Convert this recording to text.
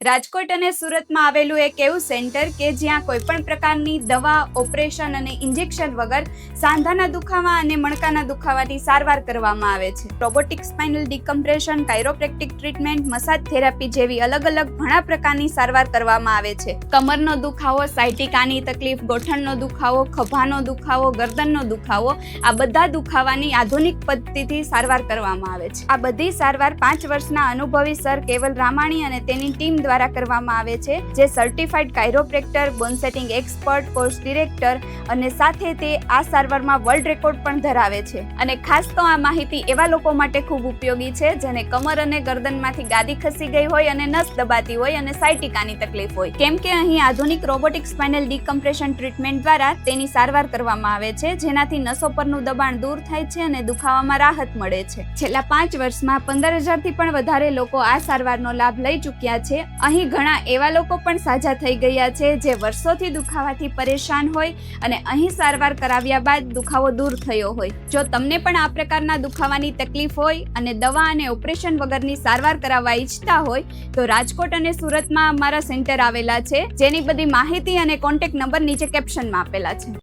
રાજકોટ અને સુરતમાં આવેલું એક એવું સેન્ટર કે જ્યાં કોઈપણ પ્રકારની દવા, ઓપરેશન અને ઇન્જેક્શન વગર સાંધાના દુખાવા અને મણકાના દુખાવાની સારવાર કરવામાં આવે છે. Robotic spinal decompression, chiropractic treatment, massage therapy જેવી અલગ અલગ ઘણા પ્રકારની સારવાર કરવામાં આવે છે. કમરનો દુખાવો, સાયટિકાની તકલીફ, ગોઠણનો દુખાવો, ખભાનો દુખાવો, ગરદનનો દુખાવો, આ બધા દુખાવાની આધુનિક પદ્ધતિથી સારવાર કરવામાં આવે છે. આ બધી સારવાર 5 વર્ષના અનુભવી સર કેવલ રામાણી અને તેની ટીમ દ્વારા કરવામાં આવે છે, જે certified chiropractor, bone setting expert, course director અને સાથે તે આ સારવારમાં વર્લ્ડ રેકોર્ડ પણ ધરાવે છે. અને ખાસ તો આ માહિતી એવા લોકો માટે ખૂબ ઉપયોગી છે જેને કમર અને ગરદનમાંથી ગાદી ખસી ગઈ હોય અને નસ દબાતી હોય અને સાયટિકાની તકલીફ હોય, કેમ કે અહીં આધુનિક રોબોટિક સ્પાઇનલ ડિકમ્પ્રેશન ટ્રીટમેન્ટ દ્વારા તેની સારવાર કરવામાં આવે છે, જેનાથી નસો પરનું દબાણ દૂર થાય છે અને દુખાવામાં રાહત મળે છે. છેલ્લા 5 વર્ષમાં 15,000 થી પણ વધારે લોકો આ સારવારનો લાભ લઈ ચૂક્યા છે. અહીં ઘણા એવા લોકો પણ સાજા થઈ ગયા છે જે વર્ષોથી દુખાવાથી પરેશાન હોય અને અહીં સારવાર કરાવ્યા બાદ દુખાવો દૂર થયો હોય. જો તમને પણ આ પ્રકારના દુખાવાની તકલીફ હોય અને દવા અને ઓપરેશન વગરની સારવાર કરાવવા ઈચ્છતા હોય તો રાજકોટ અને સુરતમાં અમારા સેન્ટર આવેલા છે, જેની બધી માહિતી અને કોન્ટેક્ટ નંબર નીચે કેપ્શનમાં આપેલા છે.